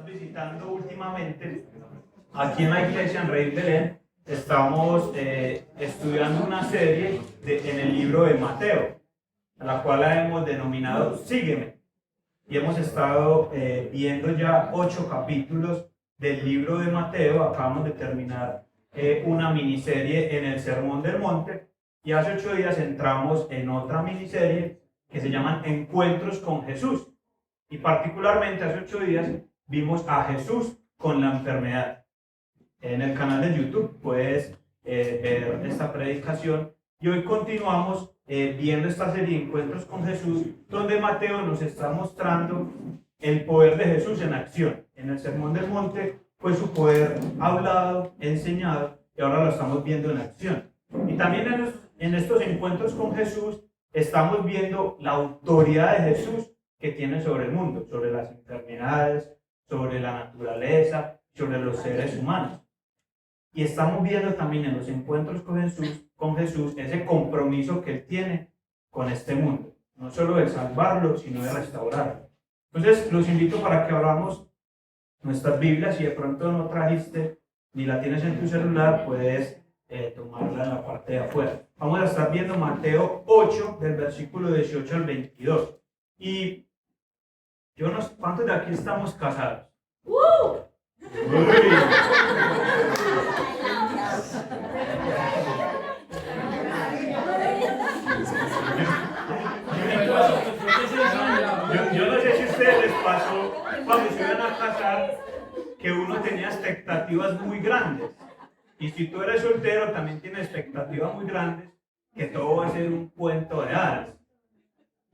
estás visitando últimamente, aquí en la iglesia en Rey Belén estamos estudiando una serie en el libro de Mateo, a la cual la hemos denominado Sígueme. Y hemos estado viendo ya 8 capítulos del libro de Mateo. Acabamos de terminar una miniserie en el Sermón del Monte y hace 8 días entramos en otra miniserie que se llaman Encuentros con Jesús. Y particularmente hace 8 días vimos a Jesús con la enfermedad. En el canal de YouTube puedes ver esta predicación y hoy continuamos viendo esta serie de Encuentros con Jesús, donde Mateo nos está mostrando el poder de Jesús en acción. En el Sermón del Monte fue su poder hablado, enseñado, y ahora lo estamos viendo en acción. Y también en estos encuentros con Jesús estamos viendo la autoridad de Jesús que tiene sobre el mundo, sobre las enfermedades, sobre la naturaleza, sobre los seres humanos. Y estamos viendo también en los encuentros con Jesús ese compromiso que Él tiene con este mundo. No solo de salvarlo, sino de restaurarlo. Entonces, los invito para que abramos nuestras Biblias. Si de pronto no trajiste ni la tienes en tu celular, puedes tomarla en la parte de afuera. Vamos a estar viendo Mateo 8, del versículo 18 al 22. Y yo no sé, ¿cuántos de aquí estamos casados? Uy. Yo no sé si a ustedes les pasó cuando se iban a casar que uno tenía expectativas muy grandes. Y si tú eres soltero, también tienes expectativas muy grandes que todo va a ser un cuento de hadas.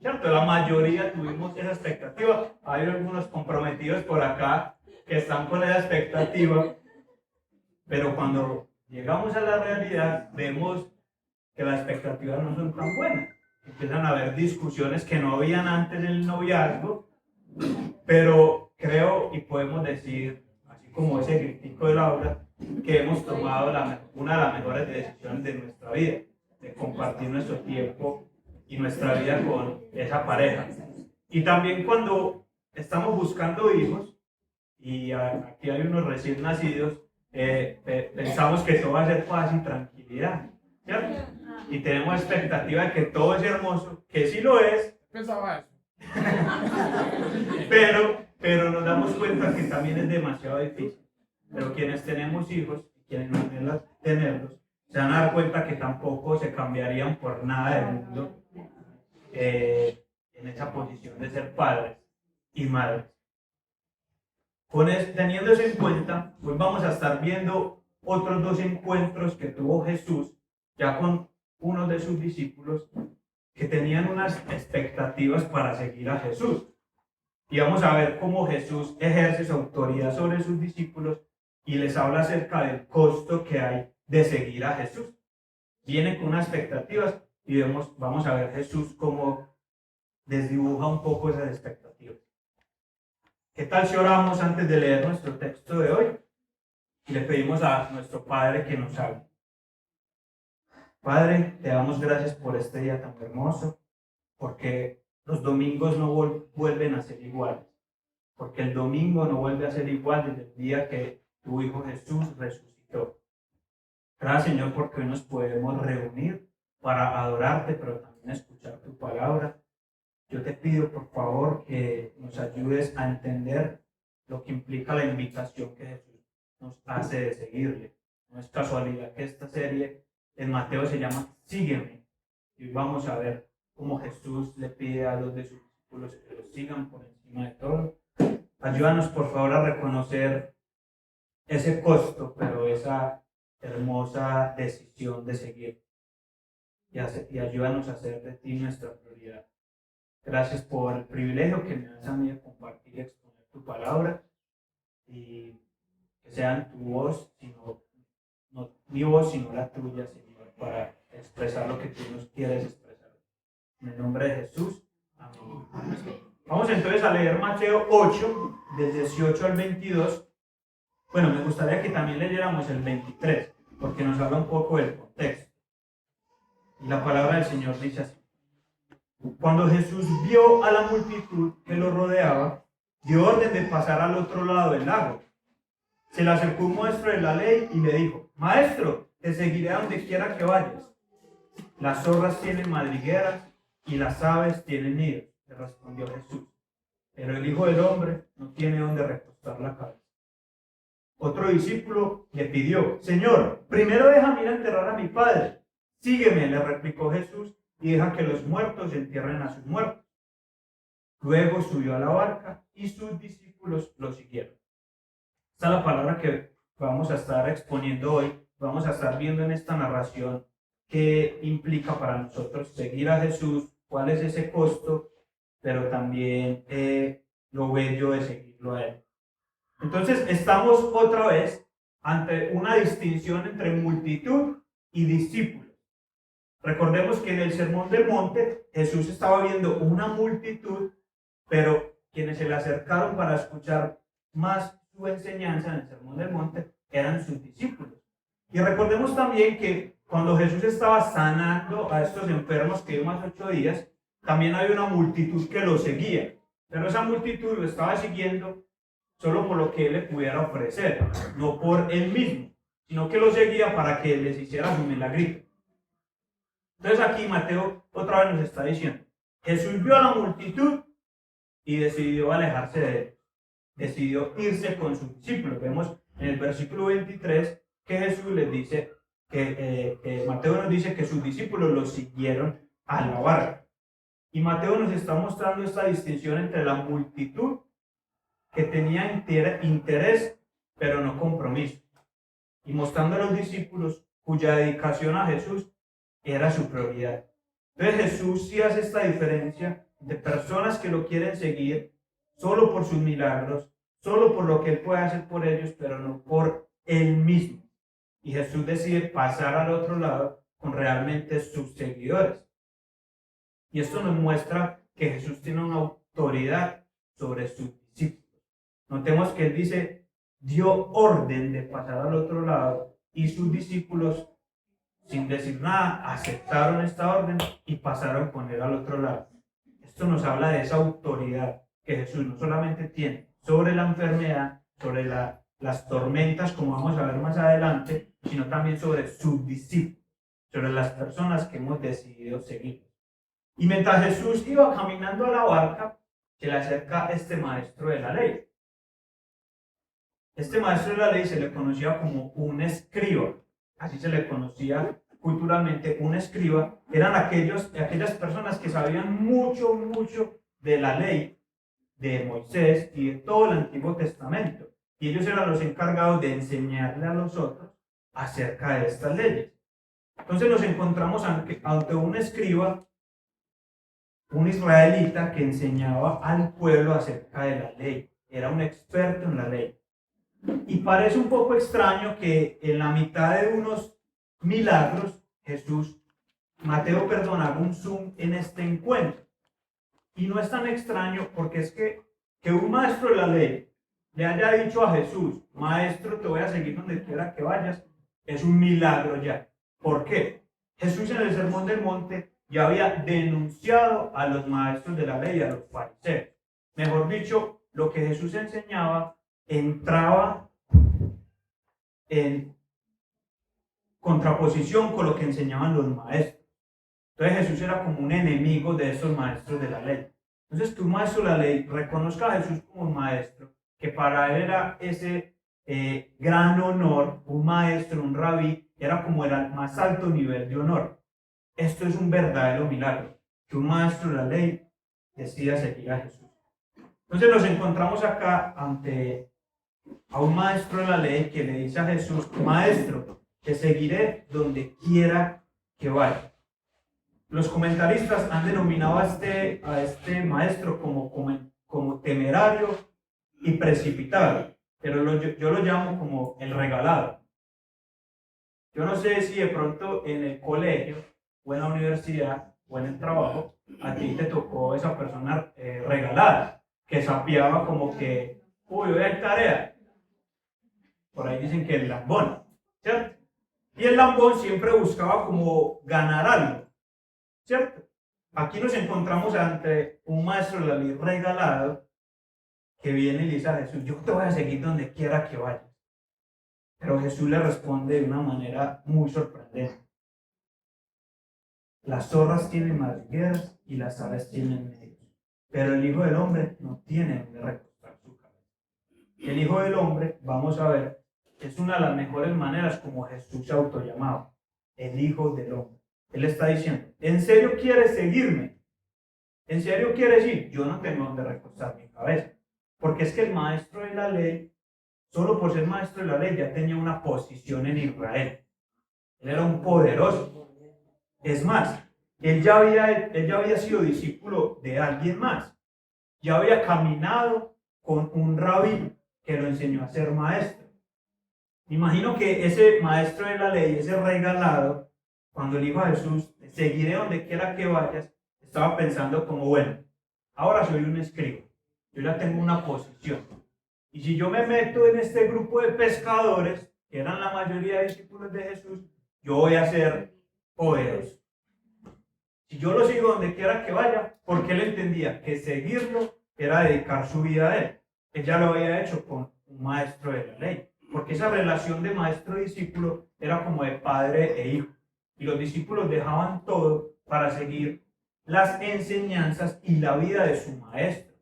¿Cierto? La mayoría tuvimos esa expectativa. Hay algunos comprometidos por acá que están con esa expectativa. Pero cuando llegamos a la realidad, vemos que las expectativas no son tan buenas. Empiezan a haber discusiones que no habían antes en el noviazgo, pero creo y podemos decir, así como ese gritico de Laura, que hemos tomado una de las mejores decisiones de nuestra vida, de compartir nuestro tiempo y nuestra vida con esa pareja. Y también cuando estamos buscando hijos, y aquí hay unos recién nacidos, pensamos que todo va a ser paz y tranquilidad, ¿cierto? Y tenemos expectativa de que todo es hermoso, que sí lo es. Pensaba eso. pero nos damos cuenta que también es demasiado difícil. Pero quienes tenemos hijos y quienes no anhelan tenerlos, se van a dar cuenta que tampoco se cambiarían por nada del mundo en esa posición de ser padres y madres. Teniendo eso en cuenta, pues vamos a estar viendo otros 2 encuentros que tuvo Jesús ya con uno de sus discípulos que tenían unas expectativas para seguir a Jesús. Y vamos a ver cómo Jesús ejerce su autoridad sobre sus discípulos y les habla acerca del costo que hay de seguir a Jesús. Vienen con unas expectativas y vamos a ver Jesús cómo desdibuja un poco esas expectativas. ¿Qué tal si oramos antes de leer nuestro texto de hoy? Y le pedimos a nuestro Padre que nos hable. Padre, te damos gracias por este día tan hermoso, porque los domingos no vuelven a ser iguales, porque el domingo no vuelve a ser igual desde el día que tu Hijo Jesús resucitó. Gracias, Señor, porque hoy nos podemos reunir para adorarte, pero también escuchar tu palabra. Yo te pido, por favor, que nos ayudes a entender lo que implica la invitación que Jesús nos hace de seguirle. No es casualidad que esta serie en Mateo se llama Sígueme. Y vamos a ver cómo Jesús le pide a los de sus discípulos que lo sigan por encima de todo. Ayúdanos, por favor, a reconocer ese costo, pero esa hermosa decisión de seguir. Y ayúdanos a hacer de ti nuestra prioridad. Gracias por el privilegio que me das a mí de compartir y exponer tu palabra y que sean tu voz, no mi voz, sino la tuya, Señor, para expresar lo que tú nos quieres expresar. En el nombre de Jesús, amén. Vamos entonces a leer Mateo 8, del 18 al 22. Bueno, me gustaría que también leyéramos el 23, porque nos habla un poco del contexto. Y la palabra del Señor dice así. Cuando Jesús vio a la multitud que lo rodeaba, dio orden de pasar al otro lado del lago. Se le acercó un maestro de la ley y le dijo: Maestro, te seguiré a donde quiera que vayas. Las zorras tienen madrigueras y las aves tienen nidos, le respondió Jesús. Pero el Hijo del Hombre no tiene donde recostar la cabeza. Otro discípulo le pidió: Señor, primero déjame ir a enterrar a mi padre. Sígueme, le replicó Jesús, y deja que los muertos entierren a sus muertos. Luego subió a la barca y sus discípulos lo siguieron. Esta es la palabra que vamos a estar exponiendo hoy. Vamos a estar viendo en esta narración qué implica para nosotros seguir a Jesús, cuál es ese costo, pero también lo bello de seguirlo a Él. Entonces estamos otra vez ante una distinción entre multitud y discípulos. Recordemos que en el Sermón del Monte Jesús estaba viendo una multitud, pero quienes se le acercaron para escuchar más su enseñanza en el Sermón del Monte eran sus discípulos. Y recordemos también que cuando Jesús estaba sanando a estos enfermos que vimos hace 8 días, también había una multitud que lo seguía, pero esa multitud lo estaba siguiendo solo por lo que él le pudiera ofrecer, no por él mismo, sino que lo seguía para que les hiciera su milagrito. Entonces aquí Mateo otra vez nos está diciendo: Jesús vio a la multitud y decidió alejarse de él, decidió irse con sus discípulos. Vemos en el versículo 23 que Jesús les dice, Mateo nos dice que sus discípulos lo siguieron a la barca. Y Mateo nos está mostrando esta distinción entre la multitud que tenía interés, pero no compromiso, y mostrando a los discípulos cuya dedicación a Jesús era su prioridad. Entonces Jesús sí hace esta diferencia de personas que lo quieren seguir solo por sus milagros, solo por lo que él puede hacer por ellos, pero no por él mismo. Y Jesús decide pasar al otro lado con realmente sus seguidores. Y esto nos muestra que Jesús tiene una autoridad sobre sus discípulos. Notemos que él dice, dio orden de pasar al otro lado, y sus discípulos, sin decir nada, aceptaron esta orden y pasaron con él al otro lado. Esto nos habla de esa autoridad que Jesús no solamente tiene sobre la enfermedad, sobre las tormentas, como vamos a ver más adelante, sino también sobre sus discípulos, sobre las personas que hemos decidido seguir. Y mientras Jesús iba caminando a la barca, se le acerca este maestro de la ley. Este maestro de la ley se le conocía como un escriba, así se le conocía culturalmente. Un escriba eran aquellas personas que sabían mucho de la ley de Moisés y de todo el Antiguo Testamento, y ellos eran los encargados de enseñarle a los otros acerca de estas leyes. Entonces nos encontramos ante un escriba, un israelita que enseñaba al pueblo acerca de la ley, era un experto en la ley. Y parece un poco extraño que en la mitad de unos milagros Mateo haga un zoom en este encuentro. Y no es tan extraño porque es que un maestro de la ley le haya dicho a Jesús: Maestro, te voy a seguir donde quiera que vayas, es un milagro ya. ¿Por qué? Jesús en el Sermón del Monte ya había denunciado a los maestros de la ley, a los fariseos. Mejor dicho, lo que Jesús enseñaba entraba en contraposición con lo que enseñaban los maestros. Entonces Jesús era como un enemigo de esos maestros de la ley. Entonces que un maestro de la ley reconozca a Jesús como un maestro, que para él era ese gran honor, un maestro, un rabí, era como el más alto nivel de honor. Esto es un verdadero milagro, que un maestro de la ley decida seguir a Jesús. Entonces nos encontramos acá ante a un maestro de la ley que le dice a Jesús: Maestro, te seguiré donde quiera que vaya. Los comentaristas han denominado a este maestro como temerario y precipitado, pero yo lo llamo como el regalado. Yo no sé si de pronto en el colegio o en la universidad o en el trabajo a ti te tocó esa persona regalada, que sapeaba como que, uy, hoy hay tarea. Por ahí dicen que el lambón, ¿cierto? Y el lambón siempre buscaba como ganar algo, ¿cierto? Aquí nos encontramos ante un maestro de la ley regalado que viene y le dice a Jesús, yo te voy a seguir donde quiera que vayas. Pero Jesús le responde de una manera muy sorprendente. Las zorras tienen madrigueras y las aves tienen nidos, pero el Hijo del Hombre no tiene donde recostar su cabeza. El Hijo del Hombre, vamos a ver, es una de las mejores maneras como Jesús se autollamaba, el Hijo del Hombre. Él está diciendo, ¿en serio quieres seguirme? ¿En serio quieres ir? Yo no tengo donde recostar mi cabeza. Porque es que el maestro de la ley, solo por ser maestro de la ley, ya tenía una posición en Israel. Él era un poderoso. Es más, él ya había sido discípulo de alguien más. Ya había caminado con un rabí que lo enseñó a ser maestro. Imagino que ese maestro de la ley, ese regalado, cuando le dijo a Jesús, seguiré donde quiera que vayas, estaba pensando como, bueno, ahora soy un escriba, yo ya tengo una posición. Y si yo me meto en este grupo de pescadores, que eran la mayoría de discípulos de Jesús, yo voy a ser poderoso. Si yo lo sigo donde quiera que vaya, porque él entendía que seguirlo era dedicar su vida a él. Él ya lo había hecho con un maestro de la ley, porque esa relación de maestro-discípulo era como de padre e hijo. Y los discípulos dejaban todo para seguir las enseñanzas y la vida de su maestro.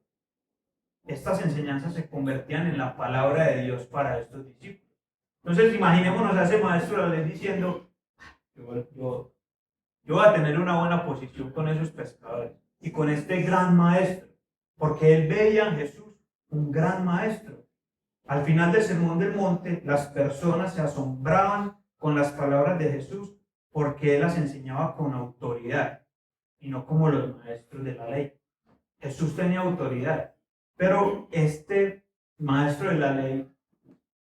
Estas enseñanzas se convertían en la palabra de Dios para estos discípulos. Entonces, imaginémonos a ese maestro de la ley diciendo, yo voy a tener una buena posición con esos pescadores y con este gran maestro, porque él veía en Jesús un gran maestro. Al final del Sermón del Monte, las personas se asombraban con las palabras de Jesús porque él las enseñaba con autoridad y no como los maestros de la ley. Jesús tenía autoridad, pero este maestro de la ley,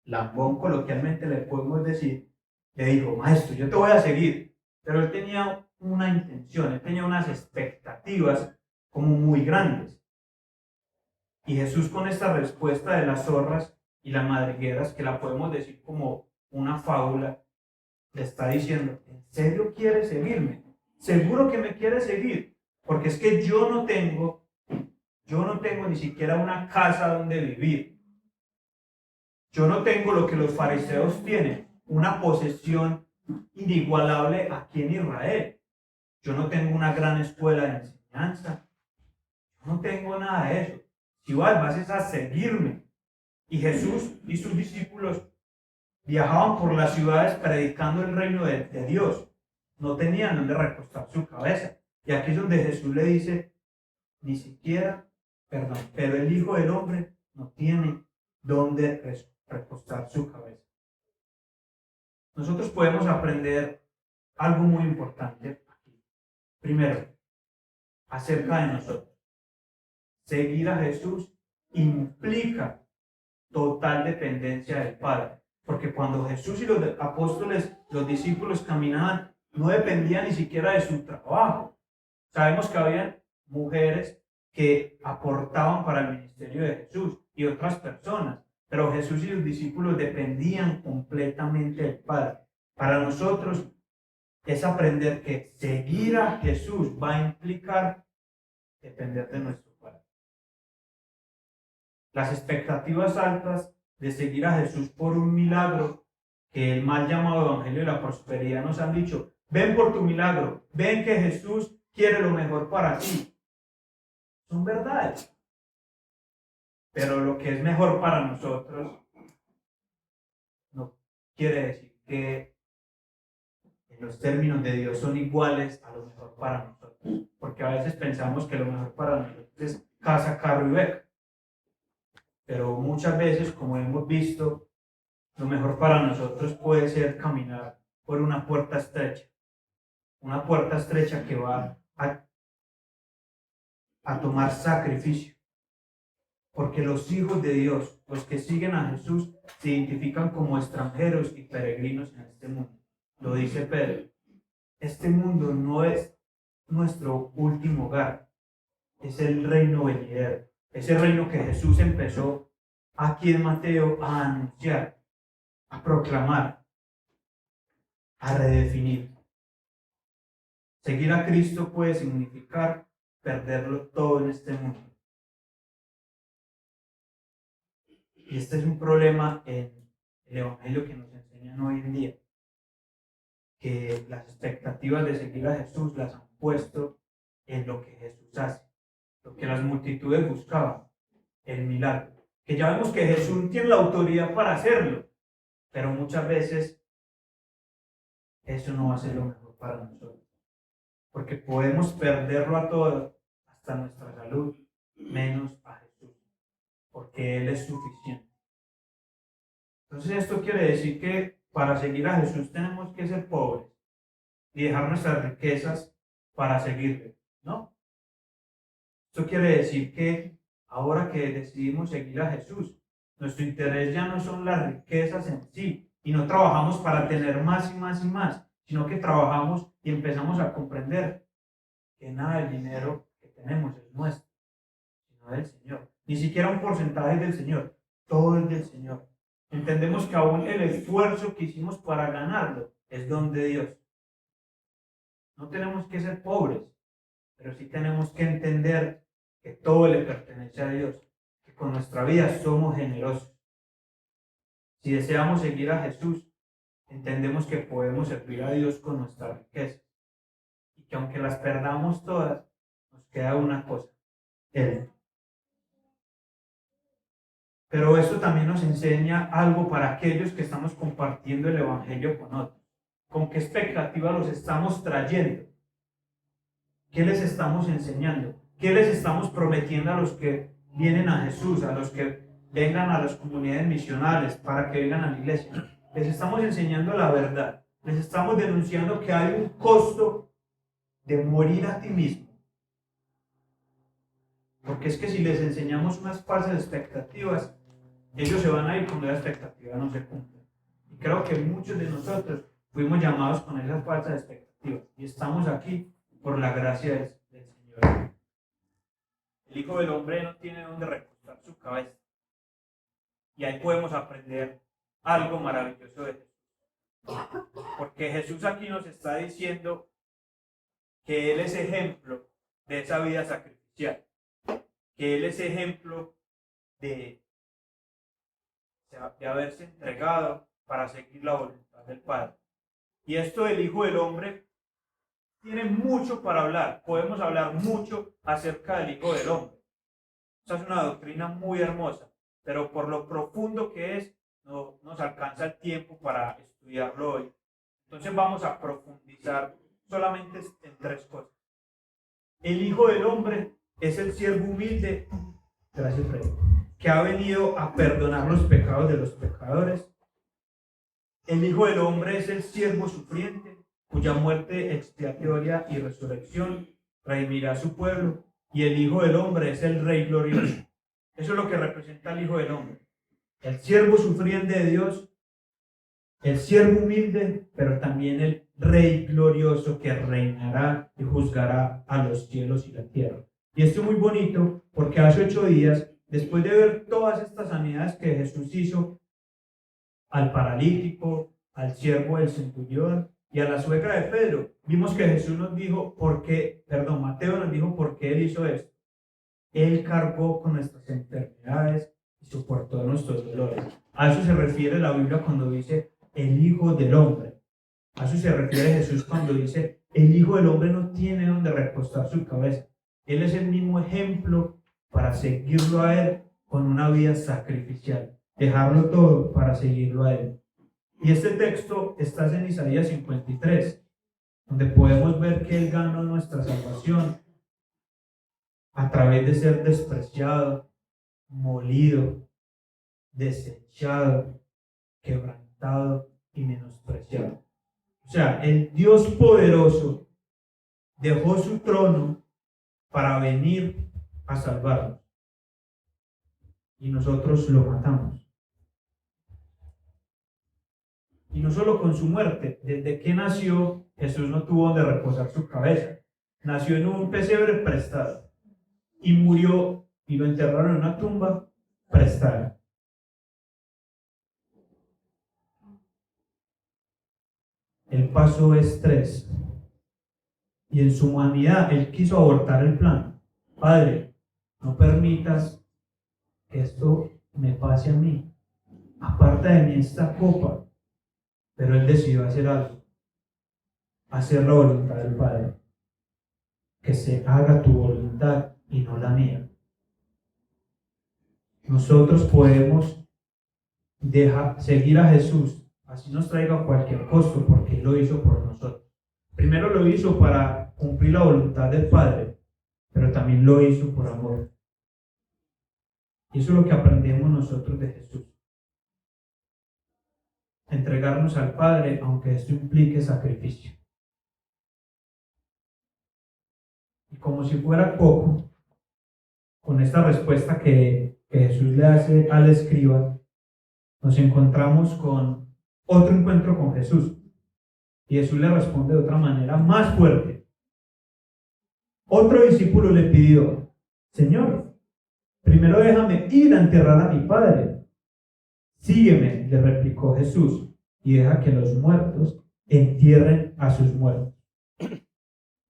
lambón coloquialmente le podemos decir, le dijo, maestro, yo te voy a seguir, pero él tenía una intención, él tenía unas expectativas como muy grandes. Y Jesús con esta respuesta de las zorras y las madrigueras, que la podemos decir como una fábula, le está diciendo, ¿en serio quieres seguirme? ¿Seguro que me quieres seguir? Porque es que yo no tengo ni siquiera una casa donde vivir. Yo no tengo lo que los fariseos tienen, una posesión inigualable aquí en Israel. Yo no tengo una gran escuela de enseñanza. Yo no tengo nada de eso. Si vas a seguirme. Y Jesús y sus discípulos viajaban por las ciudades predicando el reino de Dios. No tenían donde recostar su cabeza. Y aquí es donde Jesús le dice, ni siquiera, perdón, pero el Hijo del Hombre no tiene donde recostar su cabeza. Nosotros podemos aprender algo muy importante aquí. Primero, acerca de nosotros. Seguir a Jesús implica total dependencia del Padre. Porque cuando Jesús y los apóstoles, los discípulos caminaban, no dependían ni siquiera de su trabajo. Sabemos que había mujeres que aportaban para el ministerio de Jesús y otras personas, pero Jesús y los discípulos dependían completamente del Padre. Para nosotros es aprender que seguir a Jesús va a implicar depender de nuestro Padre. Las expectativas altas de seguir a Jesús por un milagro que el mal llamado Evangelio de la Prosperidad nos han dicho, ven por tu milagro, ven que Jesús quiere lo mejor para ti. Son verdades. Pero lo que es mejor para nosotros no quiere decir que en los términos de Dios son iguales a lo mejor para nosotros. Porque a veces pensamos que lo mejor para nosotros es casa, carro y beca. Pero muchas veces, como hemos visto, lo mejor para nosotros puede ser caminar por una puerta estrecha que va a tomar sacrificio. Porque los hijos de Dios, los que siguen a Jesús, se identifican como extranjeros y peregrinos en este mundo. Lo dice Pedro. Este mundo no es nuestro último hogar, es el reino venidero. Ese reino que Jesús empezó aquí en Mateo a anunciar, a proclamar, a redefinir. Seguir a Cristo puede significar perderlo todo en este mundo. Y este es un problema en el evangelio que nos enseñan hoy en día, que las expectativas de seguir a Jesús las han puesto en lo que Jesús hace, lo que las multitudes buscaban, el milagro. Que ya vemos que Jesús tiene la autoridad para hacerlo, pero muchas veces eso no va a ser lo mejor para nosotros, porque podemos perderlo a todo, hasta nuestra salud, menos a Jesús, porque Él es suficiente. Entonces esto quiere decir que para seguir a Jesús tenemos que ser pobres y dejar nuestras riquezas para seguirle, ¿no? Esto quiere decir que ahora que decidimos seguir a Jesús, nuestro interés ya no son las riquezas en sí, y no trabajamos para tener más y más y más, sino que trabajamos y empezamos a comprender que nada del dinero que tenemos es nuestro, sino del Señor. Ni siquiera un porcentaje es del Señor, todo es del Señor. Entendemos que aún el esfuerzo que hicimos para ganarlo es don de Dios. No tenemos que ser pobres, pero sí tenemos que entender que todo le pertenece a Dios, que con nuestra vida somos generosos. Si deseamos seguir a Jesús, entendemos que podemos servir a Dios con nuestra riqueza y que aunque las perdamos todas, nos queda una cosa, Él. Pero esto también nos enseña algo para aquellos que estamos compartiendo el Evangelio con otros. ¿Con qué expectativa los estamos trayendo? ¿Qué les estamos enseñando? ¿Qué les estamos prometiendo a los que vienen a Jesús, a los que vengan a las comunidades misionales para que vengan a la iglesia? Les estamos enseñando la verdad. Les estamos denunciando que hay un costo de morir a ti mismo. Porque es que si les enseñamos unas falsas expectativas, ellos se van a ir cuando la expectativa no se cumple. Y creo que muchos de nosotros fuimos llamados con esas falsas expectativas. Y estamos aquí por la gracia del Señor. El Hijo del Hombre no tiene dónde recostar su cabeza. Y ahí podemos aprender algo maravilloso de Jesús. Porque Jesús aquí nos está diciendo que Él es ejemplo de esa vida sacrificial. Que Él es ejemplo de haberse entregado para seguir la voluntad del Padre. Y esto del Hijo del Hombre tiene mucho para hablar. Podemos hablar mucho acerca del Hijo del Hombre. Esta es una doctrina muy hermosa, pero por lo profundo que es, no nos alcanza el tiempo para estudiarlo hoy. Entonces vamos a profundizar solamente en tres cosas. El Hijo del Hombre es el siervo humilde, gracias Fred, que ha venido a perdonar los pecados de los pecadores. El Hijo del Hombre es el siervo sufriente, cuya muerte expiatoria y resurrección redimirá a su pueblo. Y el Hijo del Hombre es el Rey glorioso. Eso es lo que representa el Hijo del Hombre. El siervo sufriente de Dios, el siervo humilde, pero también el Rey glorioso que reinará y juzgará a los cielos y la tierra. Y esto es muy bonito porque hace 8 días, después de ver todas estas sanidades que Jesús hizo al paralítico, al siervo del centurión y a la suegra de Pedro, vimos que Jesús nos dijo Mateo nos dijo por qué Él hizo esto. Él cargó con nuestras enfermedades y soportó nuestros dolores. A eso se refiere la Biblia cuando dice el Hijo del Hombre. A eso se refiere Jesús cuando dice el Hijo del Hombre no tiene donde recostar su cabeza. Él es el mismo ejemplo para seguirlo a Él con una vida sacrificial. Dejarlo todo para seguirlo a Él. Y este texto está en Isaías 53, donde podemos ver que Él ganó nuestra salvación a través de ser despreciado, molido, desechado, quebrantado y menospreciado. O sea, el Dios poderoso dejó su trono para venir a salvarnos. Y nosotros lo matamos. Y no solo con su muerte, desde que nació, Jesús no tuvo donde reposar su cabeza. Nació en un pesebre prestado y murió y lo enterraron en una tumba prestada. Él pasó estrés y en su humanidad Él quiso abortar el plan. Padre, no permitas que esto me pase a mí, aparta de mí esta copa, pero él decidió hacer algo, hacer la voluntad del Padre, que se haga tu voluntad y no la mía. Nosotros podemos seguir a Jesús, así nos traiga cualquier costo, porque Él lo hizo por nosotros. Primero lo hizo para cumplir la voluntad del Padre, pero también lo hizo por amor. Y eso es lo que aprendemos nosotros de Jesús. Entregarnos al Padre, aunque esto implique sacrificio. Y como si fuera poco, con esta respuesta que Jesús le hace al escriba, nos encontramos con otro encuentro con Jesús. Y Jesús le responde de otra manera más fuerte. Otro discípulo le pidió: Señor, primero déjame ir a enterrar a mi padre. Sígueme, le replicó Jesús, y deja que los muertos entierren a sus muertos.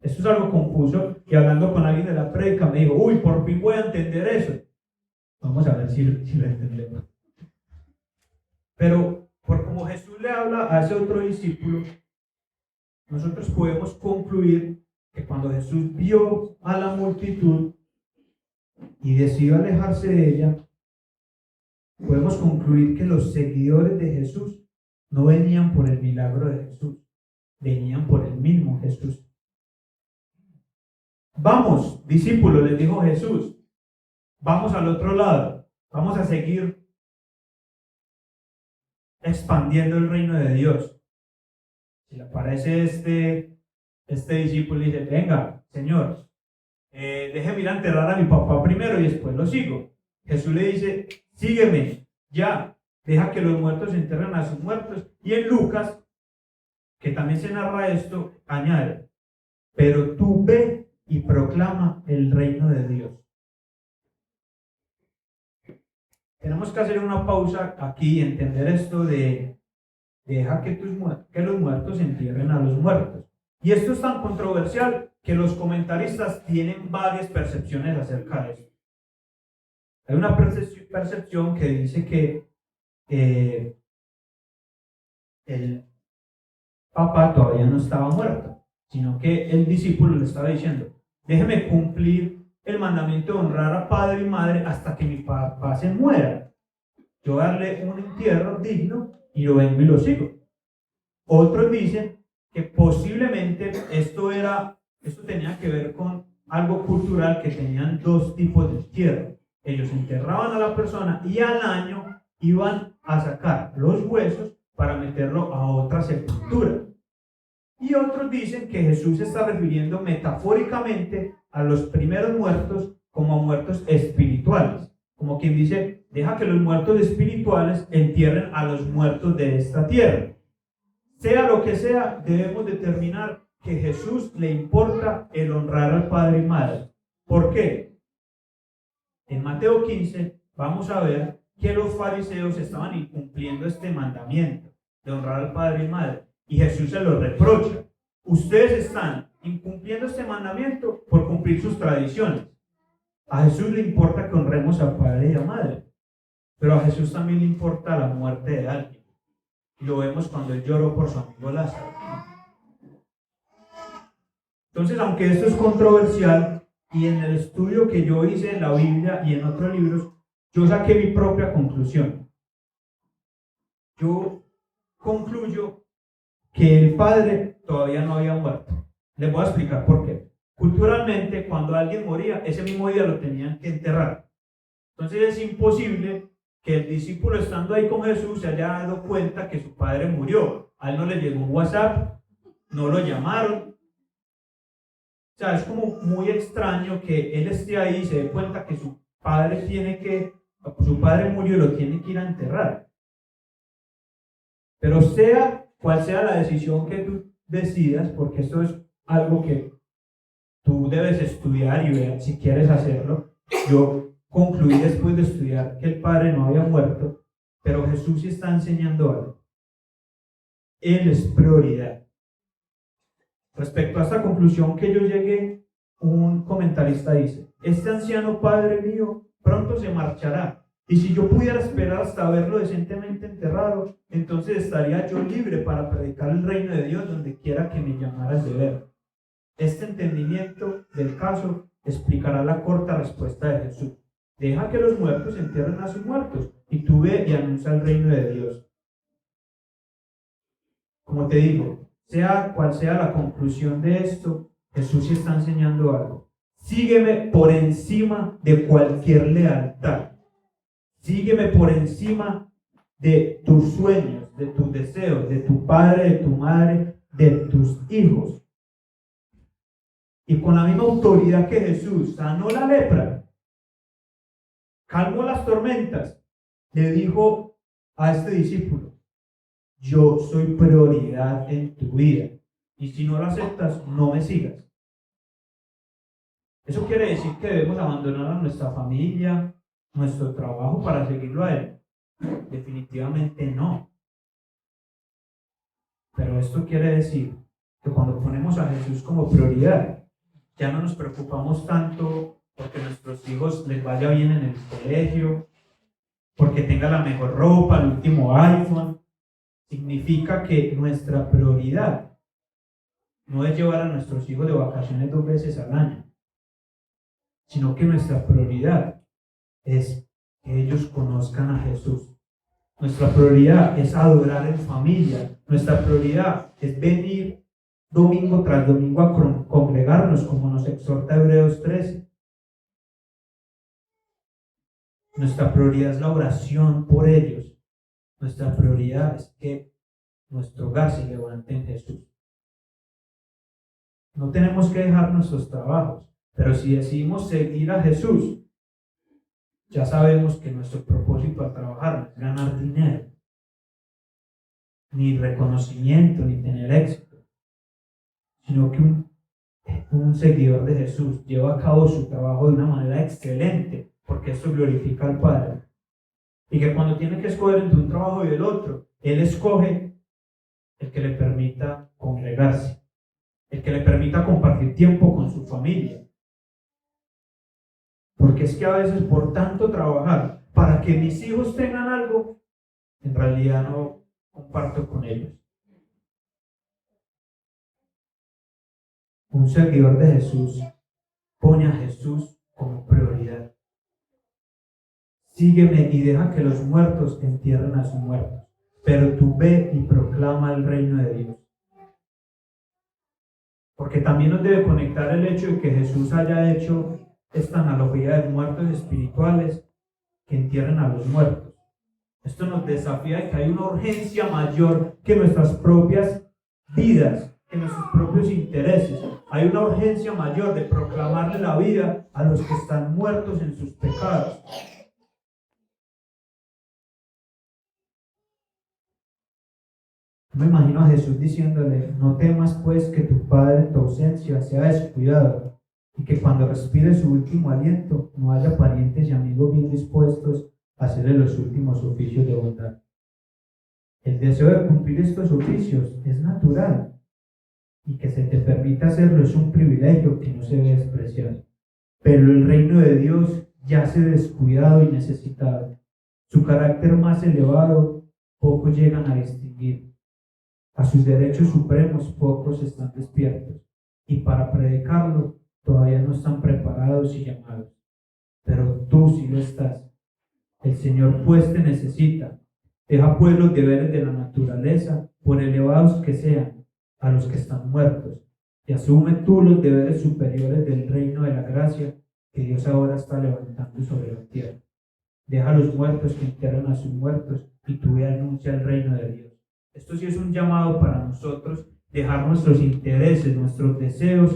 Esto es algo confuso, y hablando con alguien de la prédica me dijo: uy, por fin voy a entender eso. Vamos a ver si lo entendemos. Pero por como Jesús le habla a ese otro discípulo, nosotros podemos concluir que cuando Jesús vio a la multitud y decidió alejarse de ella, podemos concluir que los seguidores de Jesús no venían por el milagro de Jesús, venían por el mismo Jesús. Vamos, discípulos, les dijo Jesús, vamos al otro lado, vamos a seguir expandiendo el reino de Dios. Si le aparece este discípulo y dice: venga, Señor, déjeme ir a enterrar a mi papá primero y después lo sigo. Jesús le dice: sígueme, ya, deja que los muertos entierren a sus muertos. Y en Lucas, que también se narra esto, añade: pero tú ve y proclama el reino de Dios. Tenemos que hacer una pausa aquí y entender esto de deja que los muertos entierren a los muertos. Y esto es tan controversial que los comentaristas tienen varias percepciones acerca de esto. Hay una percepción que dice que el papá todavía no estaba muerto, sino que el discípulo le estaba diciendo: déjeme cumplir el mandamiento de honrar a padre y madre hasta que mi papá se muera. Yo voy a darle un entierro digno y lo vengo y lo sigo. Otros dicen que posiblemente esto tenía que ver con algo cultural, que tenían dos tipos de entierro. Ellos enterraban a la persona y al año iban a sacar los huesos para meterlo a otra sepultura. Y otros dicen que Jesús se está refiriendo metafóricamente a los primeros muertos como muertos espirituales. Como quien dice: deja que los muertos espirituales entierren a los muertos de esta tierra. Sea lo que sea, debemos determinar que a Jesús le importa el honrar al padre y madre. ¿Por qué? En Mateo 15 vamos a ver que los fariseos estaban incumpliendo este mandamiento de honrar al padre y madre. Y Jesús se lo reprocha: ustedes están incumpliendo este mandamiento por cumplir sus tradiciones. A Jesús le importa que honremos a padre y a madre, pero a Jesús también le importa la muerte de alguien. Y lo vemos cuando él lloró por su amigo Lázaro. Entonces, aunque esto es controversial, y en el estudio que yo hice en la Biblia y en otros libros, yo saqué mi propia conclusión. Yo concluyo que el padre todavía no había muerto. Les voy a explicar por qué. Culturalmente, cuando alguien moría, ese mismo día lo tenían que enterrar. Entonces es imposible que el discípulo, estando ahí con Jesús, se haya dado cuenta que su padre murió. A él no le llegó un WhatsApp, no lo llamaron. O sea, es como muy extraño que él esté ahí y se dé cuenta que su padre murió y lo tiene que ir a enterrar. Pero sea cual sea la decisión que tú decidas, porque esto es algo que tú debes estudiar y ver si quieres hacerlo. Yo concluí después de estudiar que el padre no había muerto, pero Jesús sí está enseñando algo. Él es prioridad. Respecto a esta conclusión que yo llegué, un comentarista dice: este anciano padre mío pronto se marchará Y si yo pudiera esperar hasta verlo decentemente enterrado, entonces estaría yo libre para predicar el reino de Dios donde quiera que me llamara el deber. Este entendimiento del caso explicará la corta respuesta de Jesús. Deja que los muertos entierren a sus muertos y tú ve y anuncia el reino de Dios. Como te digo, sea cual sea la conclusión de esto, Jesús sí está enseñando algo. Sígueme por encima de cualquier lealtad. Sígueme por encima de tus sueños, de tus deseos, de tu padre, de tu madre, de tus hijos. Y con la misma autoridad que Jesús sanó la lepra, calmó las tormentas, le dijo a este discípulo: yo soy prioridad en tu vida. Y si no lo aceptas, no me sigas. ¿Eso quiere decir que debemos abandonar a nuestra familia, nuestro trabajo para seguirlo a Él? Definitivamente no. Pero esto quiere decir que cuando ponemos a Jesús como prioridad, ya no nos preocupamos tanto porque a nuestros hijos les vaya bien en el colegio, porque tenga la mejor ropa, el último iPhone. Significa que nuestra prioridad no es llevar a nuestros hijos de vacaciones 2 veces al año, sino que nuestra prioridad es que ellos conozcan a Jesús. Nuestra prioridad es adorar en familia. Nuestra prioridad es venir domingo tras domingo a congregarnos, como nos exhorta Hebreos 13. Nuestra prioridad es la oración por ellos. Nuestra prioridad es que nuestro hogar se levante en Jesús. No tenemos que dejar nuestros trabajos, pero si decidimos seguir a Jesús, ya sabemos que nuestro propósito al trabajar no es ganar dinero, ni reconocimiento, ni tener éxito, sino que un seguidor de Jesús lleva a cabo su trabajo de una manera excelente, porque esto glorifica al Padre. Y que cuando tiene que escoger entre un trabajo y el otro, Él escoge el que le permita congregarse, el que le permita compartir tiempo con su familia. Porque es que a veces por tanto trabajar para que mis hijos tengan algo, en realidad no comparto con ellos. Un seguidor de Jesús pone a Jesús como prioridad. Sígueme y deja que los muertos entierren a sus muertos, pero tú ve y proclama el reino de Dios. Porque también nos debe conectar el hecho de que Jesús haya hecho esta analogía de muertos espirituales que entierren a los muertos. Esto nos desafía de que hay una urgencia mayor que nuestras propias vidas, que nuestros propios intereses. Hay una urgencia mayor de proclamarle la vida a los que están muertos en sus pecados. Me imagino a Jesús diciéndole: no temas pues que tu Padre en tu ausencia sea descuidado, y que cuando respire su último aliento no haya parientes y amigos bien dispuestos a hacerle los últimos oficios de bondad. El deseo de cumplir estos oficios es natural, y que se te permita hacerlo es un privilegio que no se debe despreciar. Pero el reino de Dios yace descuidado y necesitado. Su carácter más elevado pocos llegan a distinguir. A sus derechos supremos pocos están despiertos, y para predicarlo todavía no están preparados y llamados. Pero tú sí lo estás. El Señor pues te necesita. Deja pues los deberes de la naturaleza, por elevados que sean, a los que están muertos, y asume tú los deberes superiores del reino de la gracia que Dios ahora está levantando sobre la tierra. Deja a los muertos que entierran a sus muertos, y tú ve anuncia el reino de Dios. Esto sí es un llamado para nosotros, dejar nuestros intereses, nuestros deseos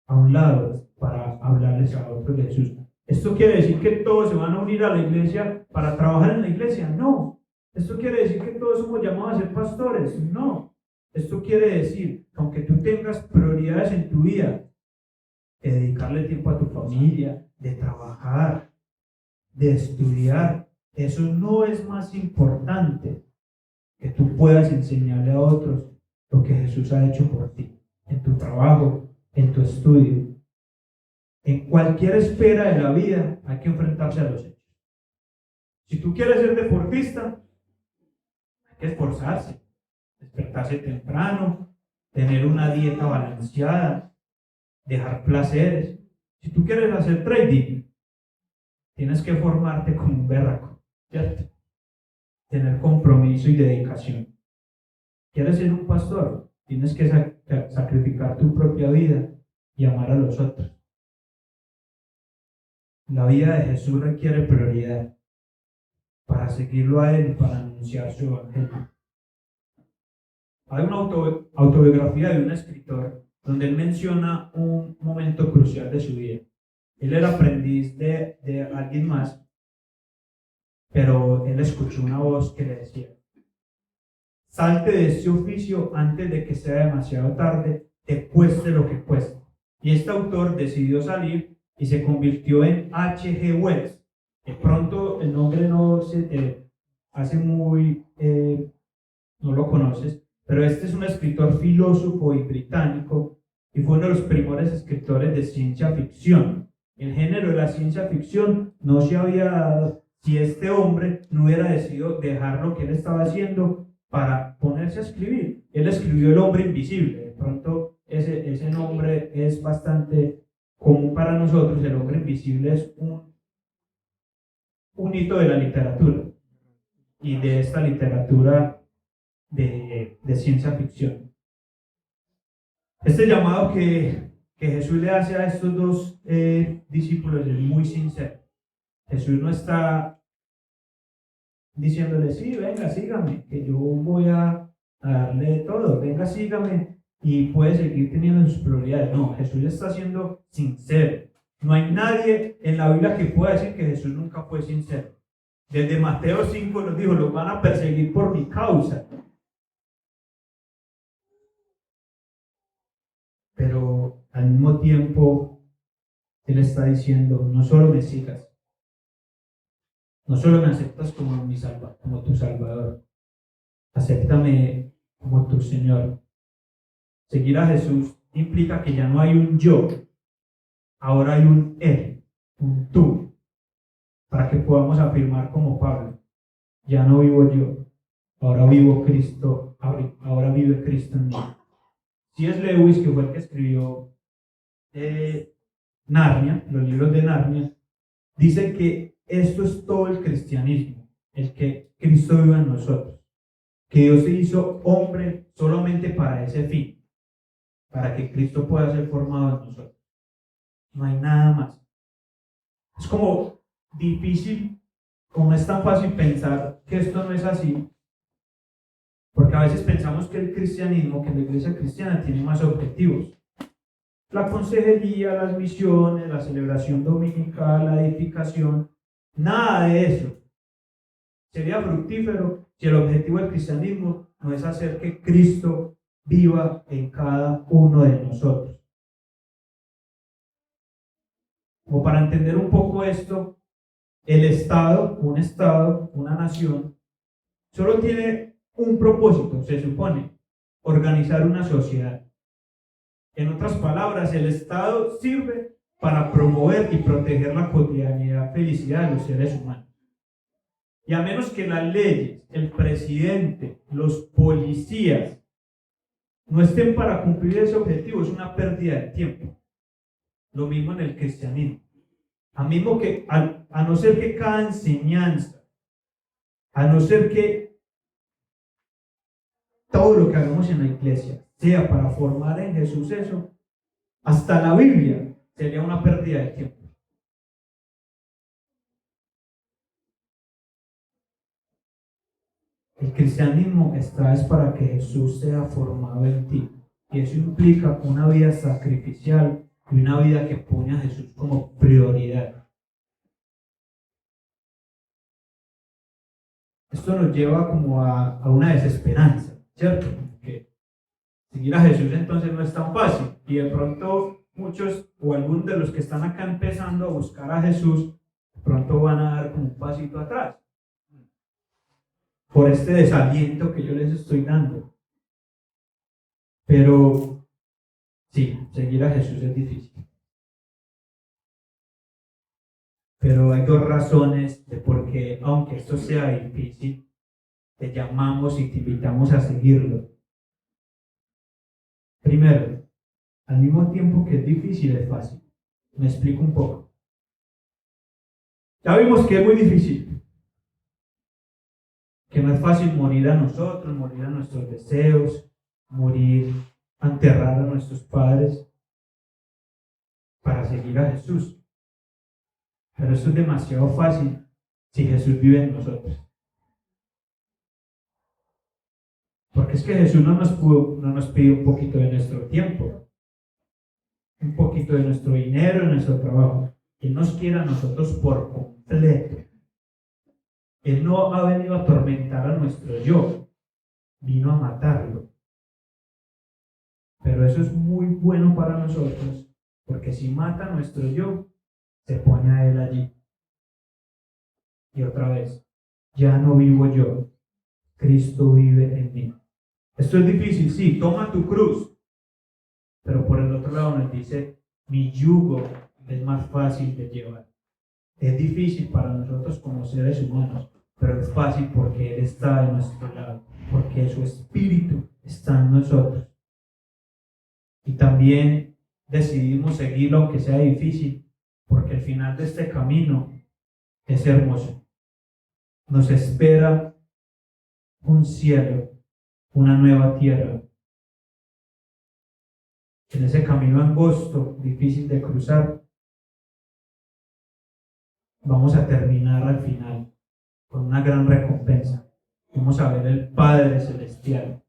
a un lado para hablarles a otros de Jesús. ¿Esto quiere decir que todos se van a unir a la iglesia para trabajar en la iglesia? No. ¿Esto quiere decir que todos somos llamados a ser pastores? No. Esto quiere decir que aunque tú tengas prioridades en tu vida, de dedicarle tiempo a tu familia, de trabajar, de estudiar, eso no es más importante que tú puedas enseñarle a otros lo que Jesús ha hecho por ti, en tu trabajo, en tu estudio. En cualquier esfera de la vida hay que enfrentarse a los hechos. Si tú quieres ser deportista, hay que esforzarse, despertarse temprano, tener una dieta balanceada, dejar placeres. Si tú quieres hacer trading, tienes que formarte como un berraco, ¿cierto? Tener compromiso y dedicación. ¿Quieres ser un pastor? Tienes que sacrificar tu propia vida y amar a los otros. La vida de Jesús requiere prioridad para seguirlo a Él y para anunciar su evangelio. Hay una autobiografía de un escritor donde él menciona un momento crucial de su vida. Él era aprendiz de alguien más, pero él escuchó una voz que le decía: salte de este oficio antes de que sea demasiado tarde, te cueste lo que cueste. Y este autor decidió salir y se convirtió en H.G. Wells. De pronto el nombre no se te hace muy, no lo conoces, pero este es un escritor filósofo y británico y fue uno de los primeros escritores de ciencia ficción. El género de la ciencia ficción no se había dado si este hombre no hubiera decidido dejar lo que él estaba haciendo para ponerse a escribir. Él escribió El hombre invisible. De pronto ese nombre es bastante común para nosotros. El hombre invisible es un hito de la literatura y de esta literatura de ciencia ficción. Este llamado que Jesús le hace a estos dos discípulos es muy sincero. Jesús no está diciéndole: sí, venga, sígame, que yo voy a darle todo, venga, sígame, y puede seguir teniendo sus prioridades. No, Jesús está siendo sincero. No hay nadie en la Biblia que pueda decir que Jesús nunca fue sincero. Desde Mateo 5 nos dijo: los van a perseguir por mi causa. Pero al mismo tiempo, Él está diciendo: no solo me sigas, no solo me aceptas como como tu Salvador, acéptame como tu Señor. Seguir a Jesús implica que ya no hay un yo, ahora hay un Él, un tú, para que podamos afirmar como Pablo: ya no vivo yo, ahora vivo Cristo, ahora vive Cristo en mí. C.S. Lewis, que fue el que escribió Narnia, los libros de Narnia, dice que esto es todo el cristianismo, el que Cristo viva en nosotros, que Dios se hizo hombre solamente para ese fin, para que Cristo pueda ser formado en nosotros. No hay nada más. Es como difícil, como es tan fácil pensar que esto no es así, porque a veces pensamos que el cristianismo, que la iglesia cristiana tiene más objetivos. La consejería, las misiones, la celebración dominical, la edificación, nada de eso sería fructífero si el objetivo del cristianismo no es hacer que Cristo viva en cada uno de nosotros. Como para entender un poco esto, un Estado, una nación, solo tiene un propósito, se supone: organizar una sociedad. En otras palabras, el Estado sirve para promover y proteger la cotidianidad, felicidad de los seres humanos. Y a menos que las leyes, el presidente, los policías no estén para cumplir ese objetivo, es una pérdida de tiempo. Lo mismo en el cristianismo. A no ser que cada enseñanza, a no ser que todo lo que hagamos en la iglesia sea para formar en Jesús eso, hasta la Biblia sería una pérdida de tiempo. El cristianismo está es para que Jesús sea formado en ti. Y eso implica una vida sacrificial y una vida que pone a Jesús como prioridad. Esto nos lleva como a una desesperanza, ¿cierto? Porque seguir a Jesús entonces no es tan fácil. Y de pronto muchos o algunos de los que están acá empezando a buscar a Jesús, de pronto van a dar como un pasito atrás por este desaliento que yo les estoy dando. Pero sí, seguir a Jesús es difícil. Pero hay dos razones de por qué, aunque esto sea difícil, te llamamos y te invitamos a seguirlo. Primero, al mismo tiempo que es difícil, es fácil. Me explico un poco. Ya vimos que es muy difícil, que no es fácil morir a nosotros, morir a nuestros deseos, morir, enterrar a nuestros padres para seguir a Jesús. Pero eso es demasiado fácil si Jesús vive en nosotros. Porque es que Jesús no nos pide un poquito de nuestro tiempo, un poquito de nuestro dinero, de nuestro trabajo. Él nos quiere a nosotros por completo. Él no ha venido a atormentar a nuestro yo, vino a matarlo. Pero eso es muy bueno para nosotros, porque si mata a nuestro yo, se pone a él allí. Y otra vez, ya no vivo yo, Cristo vive en mí. Esto es difícil, sí, toma tu cruz. Pero por el otro lado nos dice, mi yugo es más fácil de llevar. Es difícil para nosotros como seres humanos, pero es fácil porque Él está de nuestro lado, porque su Espíritu está en nosotros. Y también decidimos seguirlo aunque sea difícil, porque el final de este camino es hermoso. Nos espera un cielo, una nueva tierra. En ese camino angosto, difícil de cruzar, vamos a terminar al final con una gran recompensa. Vamos a ver el Padre Celestial.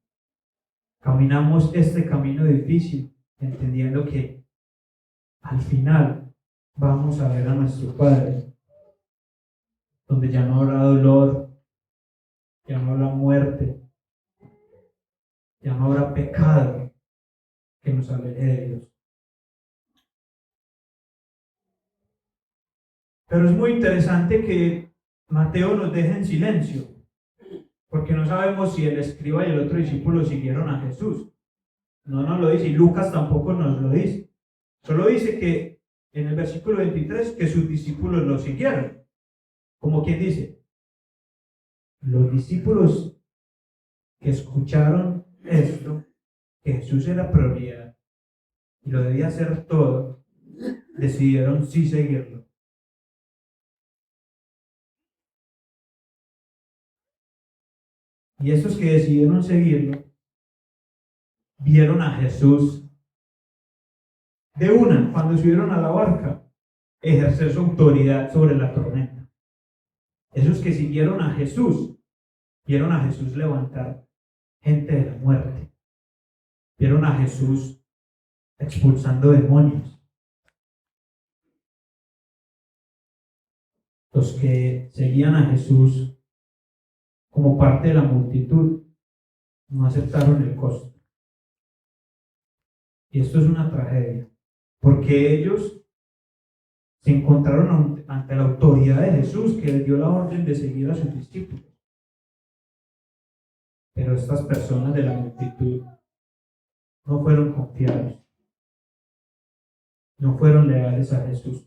Caminamos este camino difícil, entendiendo que al final vamos a ver a nuestro Padre, donde ya no habrá dolor, ya no habrá muerte, ya no habrá pecado que nos aleje de Dios. Pero es muy interesante que Mateo nos deje en silencio, porque no sabemos si el escriba y el otro discípulo siguieron a Jesús. No nos lo dice, y Lucas tampoco nos lo dice. Solo dice que en el versículo 23 que sus discípulos lo siguieron. Como quien dice, los discípulos que escucharon esto, que Jesús era prioridad y lo debía hacer todo, decidieron sí seguirlo. Y esos que decidieron seguirlo, vieron a Jesús de una, cuando subieron a la barca, ejercer su autoridad sobre la tormenta. Esos que siguieron a Jesús, vieron a Jesús levantar gente de la muerte. Vieron a Jesús expulsando demonios. Los que seguían a Jesús como parte de la multitud no aceptaron el costo. Y esto es una tragedia, porque ellos se encontraron ante la autoridad de Jesús, que les dio la orden de seguir a sus discípulos. Pero estas personas de la multitud no fueron confiados, no fueron leales a Jesús.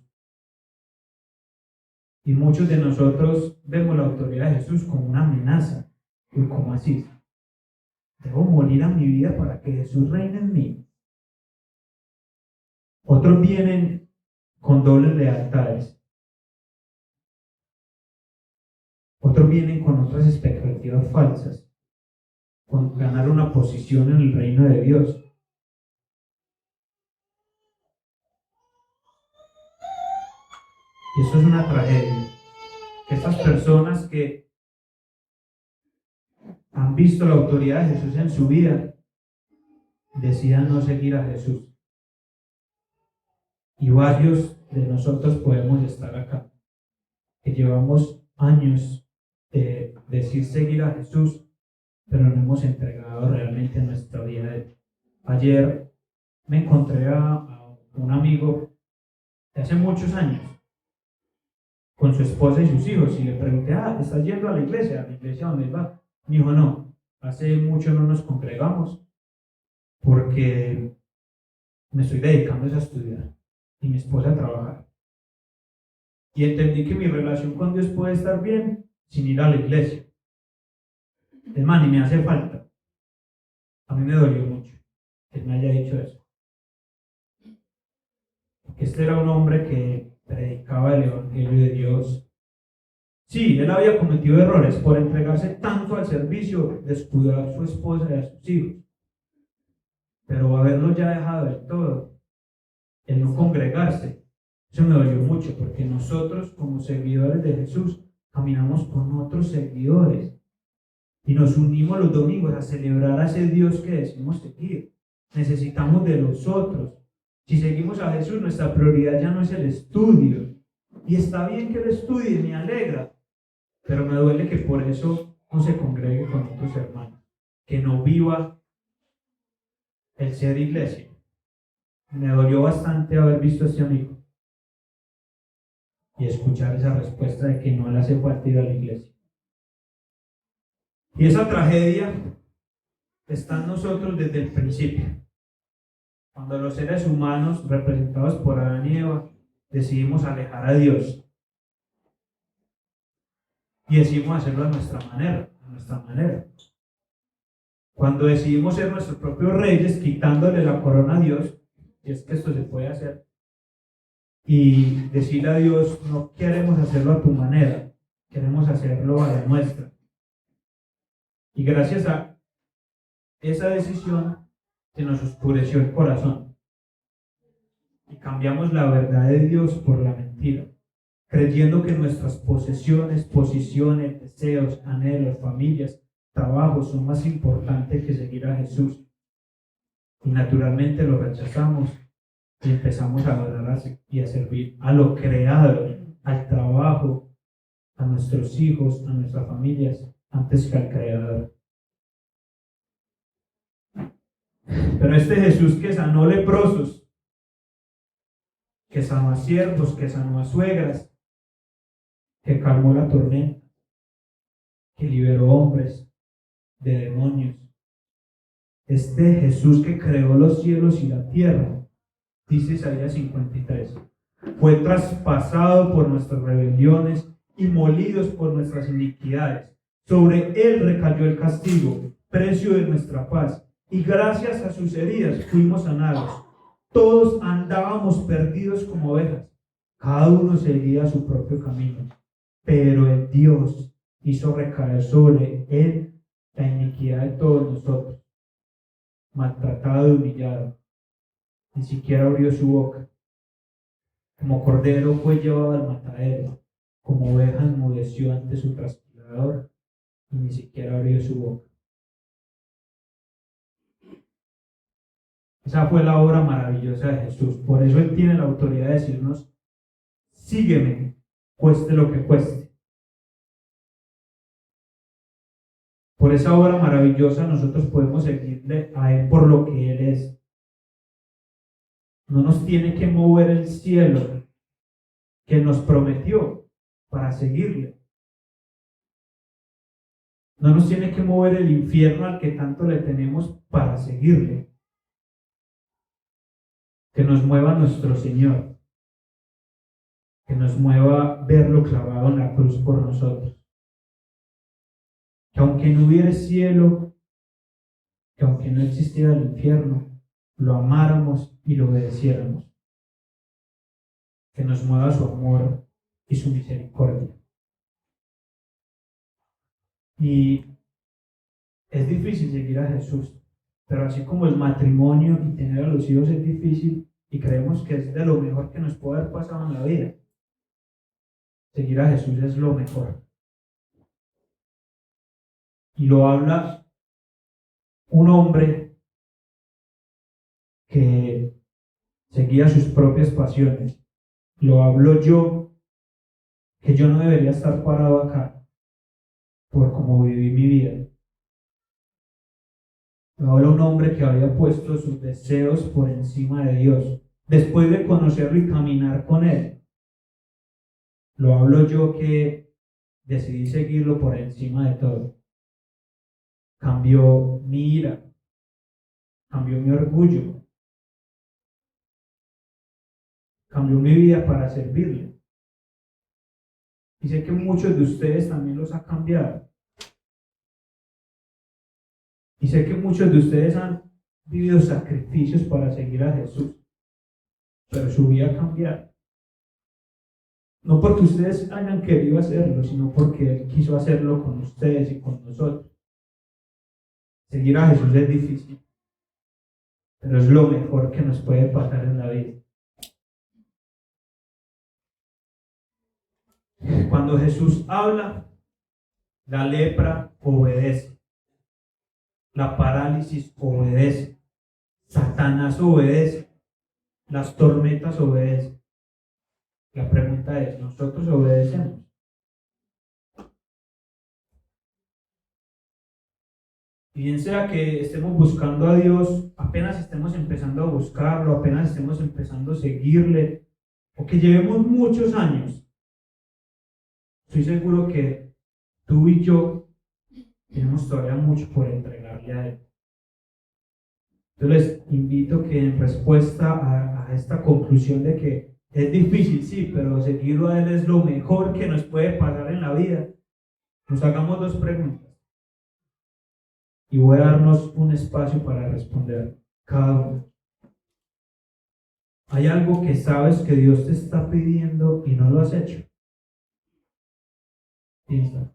Y muchos de nosotros vemos la autoridad de Jesús como una amenaza. ¿Y cómo así? ¿Debo morir a mi vida para que Jesús reine en mí? Otros vienen con dobles lealtades. Otros vienen con otras expectativas falsas, con ganar una posición en el reino de Dios. Y eso es una tragedia. Que estas personas que han visto la autoridad de Jesús en su vida, decidan no seguir a Jesús. Y varios de nosotros podemos estar acá, que llevamos años de decir seguir a Jesús, pero no hemos entregado realmente nuestra vida a Él. Ayer me encontré a un amigo de hace muchos años, con su esposa y sus hijos, y le pregunté, ¿estás yendo a la iglesia donde va? Me dijo, no, hace mucho no nos congregamos, porque me estoy dedicando a estudiar, y mi esposa a trabajar. Y entendí que mi relación con Dios puede estar bien sin ir a la iglesia. Hermano, y me hace falta. A mí me dolió mucho que él me haya dicho eso. Porque este era un hombre que predicaba el Evangelio de Dios. Sí, él había cometido errores por entregarse tanto al servicio, descuidar a su esposa y a sus hijos. Pero haberlo ya dejado del todo, el no congregarse, eso me dolió mucho, porque nosotros como seguidores de Jesús caminamos con otros seguidores y nos unimos los domingos a celebrar a ese Dios que decimos seguir. Necesitamos de los otros. Si seguimos a Jesús, nuestra prioridad ya no es el estudio. Y está bien que lo estudie, me alegra, pero me duele que por eso no se congregue con otros hermanos, que no viva el ser iglesia. Me dolió bastante haber visto a este amigo y escuchar esa respuesta de que no le hace falta ir a la iglesia. Y esa tragedia está en nosotros desde el principio. Cuando los seres humanos, representados por Adán y Eva, decidimos alejar a Dios y decidimos hacerlo a nuestra manera. Cuando decidimos ser nuestros propios reyes, quitándole la corona a Dios, y es que esto se puede hacer, y decirle a Dios, no queremos hacerlo a tu manera, queremos hacerlo a la nuestra. Y gracias a esa decisión se nos oscureció el corazón y cambiamos la verdad de Dios por la mentira, creyendo que nuestras posesiones, posiciones, deseos, anhelos, familias, trabajos son más importantes que seguir a Jesús. Y naturalmente lo rechazamos y empezamos a adorar y a servir a lo creado, al trabajo, a nuestros hijos, a nuestras familias, antes que al Creador. Pero este Jesús que sanó leprosos, que sanó a siervos, que sanó a suegras, que calmó la tormenta, que liberó hombres de demonios, este Jesús que creó los cielos y la tierra, dice Isaías 53, fue traspasado por nuestras rebeliones y molidos por nuestras iniquidades. Sobre él recayó el castigo, precio de nuestra paz, y gracias a sus heridas fuimos sanados. Todos andábamos perdidos como ovejas, cada uno seguía su propio camino, pero el Dios hizo recaer sobre él la iniquidad de todos nosotros. Maltratado y humillado, ni siquiera abrió su boca. Como cordero fue llevado al matadero, como oveja enmudeció ante su trasquilador, y ni siquiera abrió su boca. Esa fue la obra maravillosa de Jesús. Por eso Él tiene la autoridad de decirnos, sígueme, cueste lo que cueste. Por esa obra maravillosa nosotros podemos seguirle a Él por lo que Él es. No nos tiene que mover el cielo que nos prometió para seguirle. No nos tiene que mover el infierno al que tanto le tenemos para seguirle. Que nos mueva nuestro Señor. Que nos mueva verlo clavado en la cruz por nosotros. Que aunque no hubiera cielo, que aunque no existiera el infierno, lo amáramos y lo obedeciéramos. Que nos mueva su amor y su misericordia. Y es difícil seguir a Jesús, pero así como el matrimonio y tener a los hijos es difícil y creemos que es de lo mejor que nos puede haber pasado en la vida, seguir a Jesús es lo mejor. Y lo habla un hombre que seguía sus propias pasiones. Lo hablo yo, que yo no debería estar parado acá por cómo viví mi vida. Lo habla un hombre que había puesto sus deseos por encima de Dios. Después de conocerlo y caminar con Él, lo hablo yo que decidí seguirlo por encima de todo. Cambió mi ira, cambió mi orgullo, cambió mi vida para servirle. Y sé que muchos de ustedes también los ha cambiado. Y sé que muchos de ustedes han vivido sacrificios para seguir a Jesús. Pero su vida ha cambiado. No porque ustedes hayan querido hacerlo, sino porque Él quiso hacerlo con ustedes y con nosotros. Seguir a Jesús es difícil, pero es lo mejor que nos puede pasar en la vida. Cuando Jesús habla, la lepra obedece, la parálisis obedece, Satanás obedece, las tormentas obedecen. La pregunta es, ¿nosotros obedecemos? Y bien sea que estemos buscando a Dios, apenas estemos empezando a buscarlo, apenas estemos empezando a seguirle, o que llevemos muchos años, estoy seguro que tú y yo tenemos todavía mucho por entregarle a Él. Yo les invito que en respuesta a esta conclusión de que es difícil, sí, pero seguirlo a Él es lo mejor que nos puede pasar en la vida, nos hagamos dos preguntas. Y voy a darnos un espacio para responder cada uno. ¿Hay algo que sabes que Dios te está pidiendo y no lo has hecho? Piensa.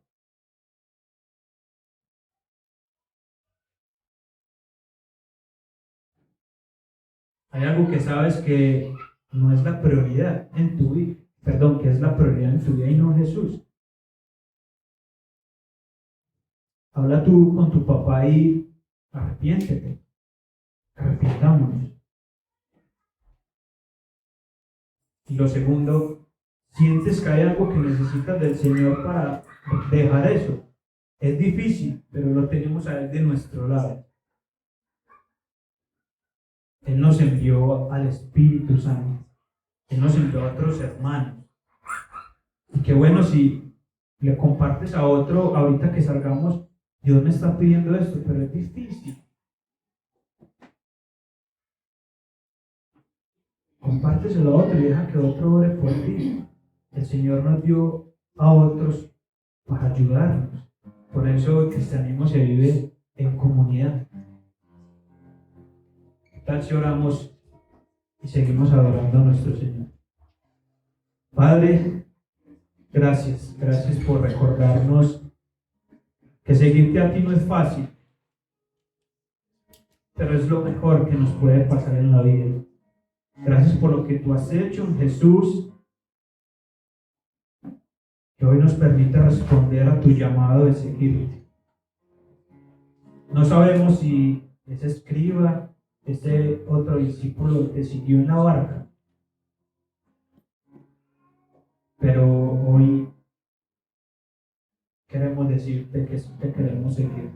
¿Hay algo que sabes que no es la prioridad en tu vida? Perdón, que es la prioridad en tu vida y no Jesús. Habla tú con tu papá y arrepiéntete. Arrepentámonos. Y lo segundo, sientes que hay algo que necesitas del Señor para dejar eso. Es difícil, pero lo tenemos a Él de nuestro lado. Él nos envió al Espíritu Santo. Él nos envió a otros hermanos. Y qué bueno si le compartes a otro ahorita que salgamos, Dios me está pidiendo esto, pero es difícil. Compárteselo a otro y deja que otro ore por ti. El Señor nos dio a otros para ayudarnos. Por eso el cristianismo se vive en comunidad. ¿Qué tal si oramos y seguimos adorando a nuestro Señor? Padre, gracias por recordarnos que seguirte a ti no es fácil, pero es lo mejor que nos puede pasar en la vida. Gracias por lo que tú has hecho en Jesús, que hoy nos permite responder a tu llamado de seguirte. No sabemos si ese escriba, ese otro discípulo te siguió en la barca, pero hoy queremos decirte que sí te queremos seguir.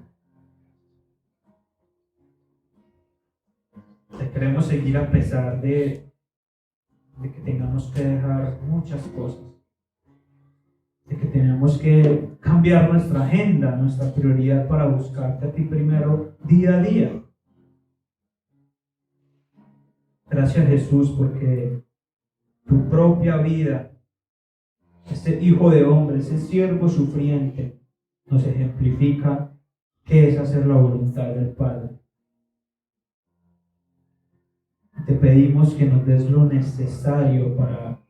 Te queremos seguir a pesar de que tengamos que dejar muchas cosas, de que tenemos que cambiar nuestra agenda, nuestra prioridad para buscarte a ti primero día a día. Gracias Jesús porque tu propia vida, este hijo de hombre, ese siervo sufriente, nos ejemplifica qué es hacer la voluntad del Padre. Te pedimos que nos des lo necesario para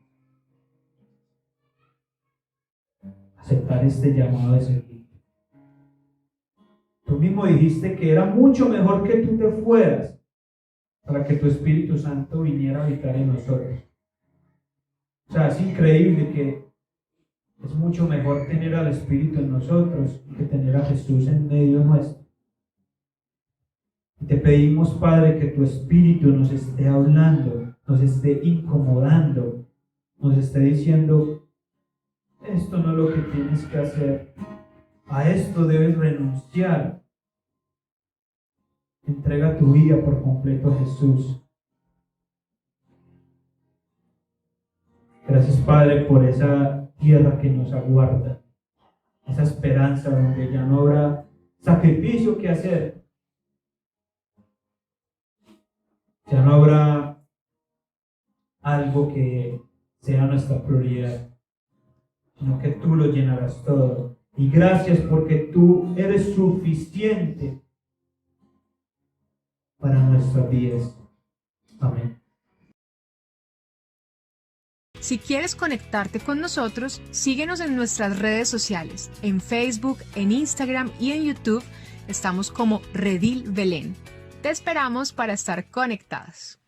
aceptar este llamado de seguir. Tú mismo dijiste que era mucho mejor que tú te fueras para que tu Espíritu Santo viniera a habitar en nosotros. O sea, es increíble que es mucho mejor tener al Espíritu en nosotros que tener a Jesús en medio nuestro. Y te pedimos, Padre, que tu Espíritu nos esté hablando, nos esté incomodando, nos esté diciendo, esto no es lo que tienes que hacer, a esto debes renunciar. Entrega tu vida por completo a Jesús. Gracias, Padre, por esa tierra que nos aguarda, esa esperanza donde ya no habrá sacrificio que hacer, ya no habrá algo que sea nuestra prioridad, sino que tú lo llenarás todo. Y gracias porque tú eres suficiente para nuestras vidas. Amén. Si quieres conectarte con nosotros, síguenos en nuestras redes sociales, en Facebook, en Instagram y en YouTube. Estamos como Redil Belén. Te esperamos para estar conectados.